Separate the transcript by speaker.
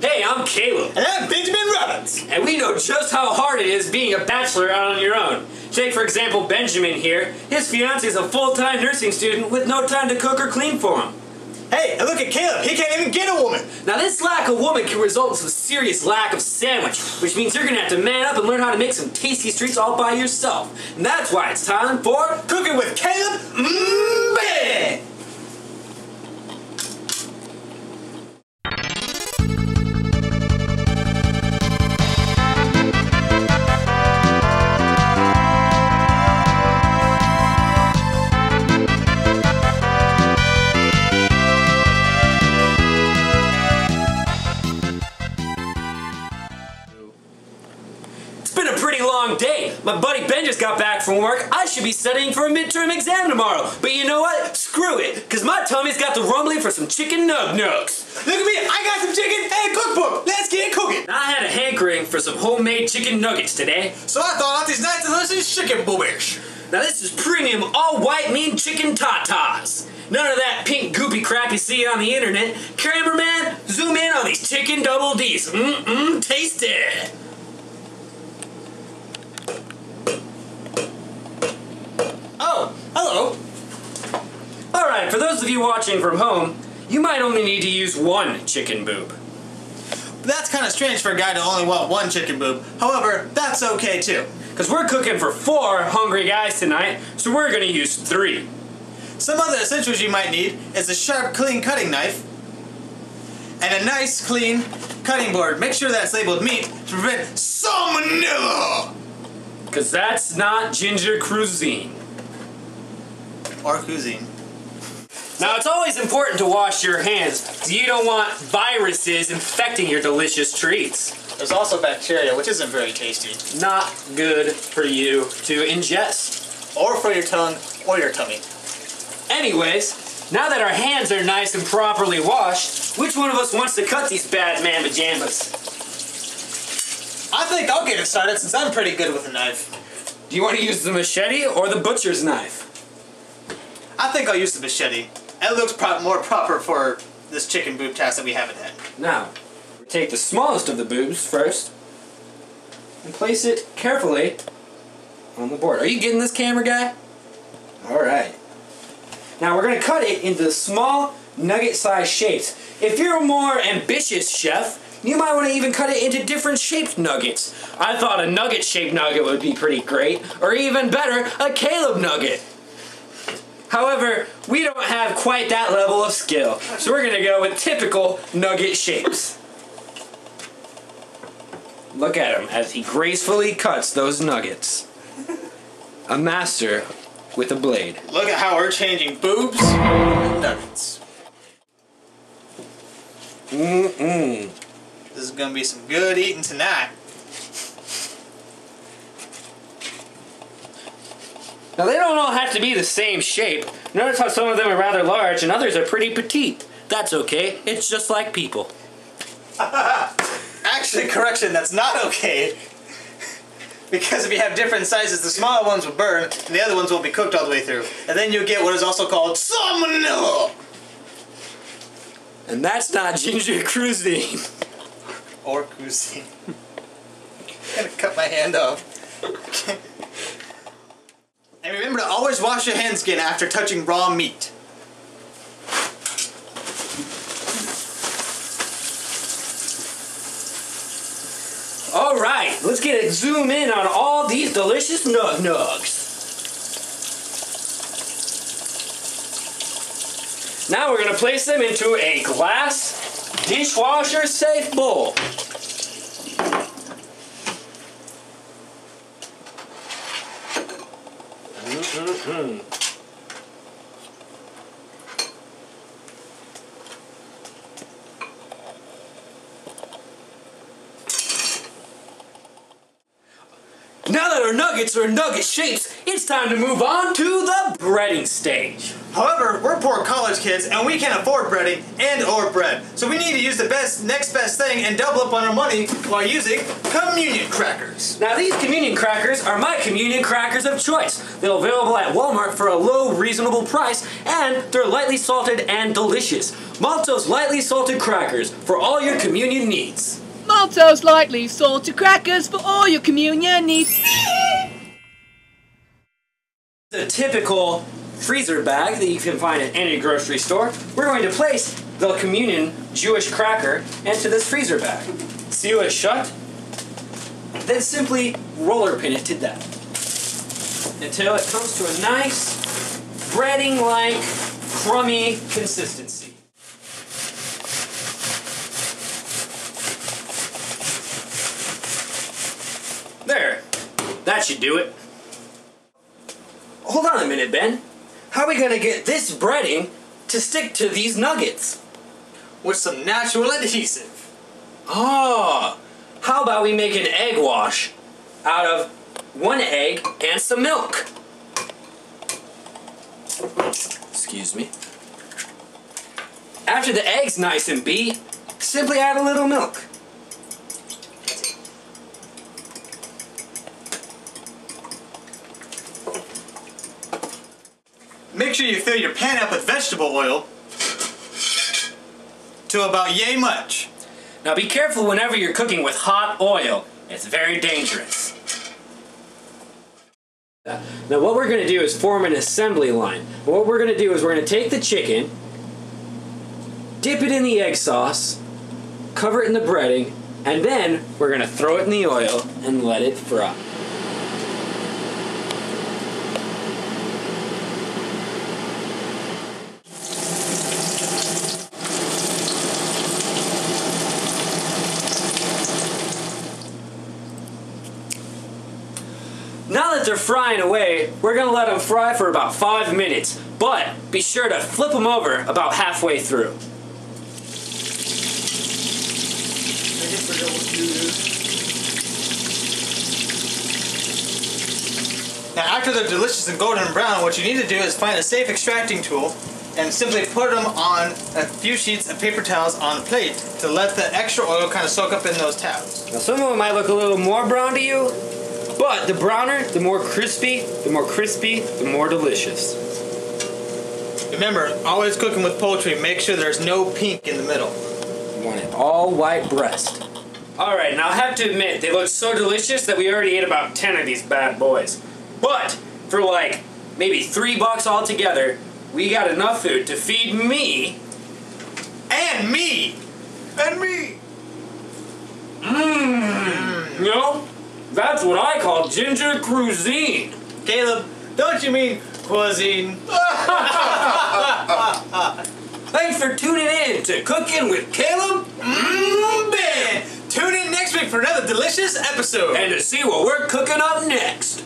Speaker 1: Hey, I'm Caleb.
Speaker 2: And I'm Benjamin Robbins.
Speaker 1: And we know just how hard it is being a bachelor out on your own. Take, for example, Benjamin here. His fiancée is a full-time nursing student with no time to cook or clean for him.
Speaker 2: Hey, and look at Caleb. He can't even get a woman.
Speaker 1: Now, this lack of woman can result in some serious lack of sandwich, which means you're going to have to man up and learn how to make some tasty treats all by yourself. And that's why it's time for
Speaker 2: Cooking with Caleb. Mmmm.
Speaker 1: Day. My buddy Ben just got back from work. I should be studying for a midterm exam tomorrow. But you know what? Screw it. Because my tummy's got the rumbling for some chicken Nug-Nugs.
Speaker 2: Look at me. I got some chicken and a cookbook. Let's get cooking.
Speaker 1: I had a hankering for some homemade chicken nuggets today.
Speaker 2: So I thought out these nice delicious chicken boobish.
Speaker 1: Now this is premium all-white mean chicken tatas. None of that pink goopy crap you see on the internet. Cameraman, zoom in on these chicken double Ds. Tasty.
Speaker 2: Oh, hello.
Speaker 1: Alright, for those of you watching from home, you might only need to use one chicken boob.
Speaker 2: That's kind of strange for a guy to only want one chicken boob. However, that's okay too.
Speaker 1: Because we're cooking for 4 hungry guys tonight, so we're going to use 3.
Speaker 2: Some other essentials you might need is a sharp, clean cutting knife and a nice, clean cutting board. Make sure that's labeled meat to prevent salmonella.
Speaker 1: Because that's not ginger cuisine.
Speaker 2: Or cuisine.
Speaker 1: Now, it's always important to wash your hands, so you don't want viruses infecting your delicious treats.
Speaker 2: There's also bacteria, which isn't very tasty.
Speaker 1: Not good for you to ingest.
Speaker 2: Or for your tongue or your tummy.
Speaker 1: Anyways, now that our hands are nice and properly washed, which one of us wants to cut these bad man pajamas?
Speaker 2: I think I'll get it started since I'm pretty good with a knife.
Speaker 1: Do you want to use the machete or the butcher's knife?
Speaker 2: I think I'll use the machete. It looks more proper for this chicken boob task that we haven't had.
Speaker 1: Now, take the smallest of the boobs first and place it carefully on the board. Are you getting this, camera guy? Alright. Now we're going to cut it into small nugget-sized shapes. If you're a more ambitious chef, you might want to even cut it into different shaped nuggets. I thought a nugget-shaped nugget would be pretty great, or even better, a Caleb nugget. However, we don't have quite that level of skill, so we're going to go with typical nugget shapes. Look at him as he gracefully cuts those nuggets. A master with a blade.
Speaker 2: Look at how we're changing boobs and nuggets.
Speaker 1: This
Speaker 2: is going to be some good eating tonight.
Speaker 1: Now they don't all have to be the same shape. Notice how some of them are rather large and others are pretty petite. That's okay, it's just like people.
Speaker 2: Actually, correction, that's not okay. Because if you have different sizes, the smaller ones will burn and the other ones won't be cooked all the way through. And then you'll get what is also called salmonella.
Speaker 1: And that's not ginger cuisine.
Speaker 2: Or cuisine. I'm gonna cut my hand off. And remember to always wash your hands again after touching raw meat.
Speaker 1: Alright, let's get a zoom in on all these delicious Nug-Nugs. Now we're going to place them into a glass, dishwasher-safe bowl. Now that our nuggets are nugget shapes, it's time to move on to the breading stage.
Speaker 2: However, we're poor college kids and we can't afford breading and or bread. So we need to use the next best thing and double up on our money while using communion crackers.
Speaker 1: Now these communion crackers are my communion crackers of choice. They're available at Walmart for a low, reasonable price, and they're lightly salted and delicious. Malto's lightly salted crackers for all your communion needs.
Speaker 3: Malto's lightly salted crackers for all your communion needs.
Speaker 1: The typical freezer bag that you can find at any grocery store. We're going to place the communion Jewish cracker into this freezer bag. Seal it shut, then simply roller pin it to death until it comes to a nice breading-like crummy consistency. There, that should do it. Hold on a minute, Ben. How are we gonna get this breading to stick to these nuggets?
Speaker 2: With some natural adhesive.
Speaker 1: Oh, how about we make an egg wash out of 1 egg and some milk? Excuse me. After the egg's nice and beat, simply add a little milk.
Speaker 2: Make sure you fill your pan up with vegetable oil to about yay much.
Speaker 1: Now be careful whenever you're cooking with hot oil. It's very dangerous. Now what we're going to do is form an assembly line. What we're going to do is we're going to take the chicken, dip it in the egg sauce, cover it in the breading, and then we're going to throw it in the oil and let it fry. Now that they're frying away, we're going to let them fry for about 5 minutes, but be sure to flip them over about halfway through.
Speaker 2: Now after they're delicious and golden brown, what you need to do is find a safe extracting tool and simply put them on a few sheets of paper towels on a plate to let the extra oil kind of soak up in those towels.
Speaker 1: Now some of them might look a little more brown to you, but the browner, the more crispy, the more delicious.
Speaker 2: Remember, always cooking with poultry, make sure there's no pink in the middle.
Speaker 1: You want an all white breast. Alright, now I have to admit, they look so delicious that we already ate about 10 of these bad boys. But, for like, maybe $3 altogether, we got enough food to feed me.
Speaker 2: And me! And me!
Speaker 1: Mmm. You know? That's what I call ginger cuisine.
Speaker 2: Caleb, don't you mean cuisine?
Speaker 1: Thanks for tuning in to Cookin' with Caleb
Speaker 2: Ben! Tune in next week for another delicious episode.
Speaker 1: and to see what we're cooking up next.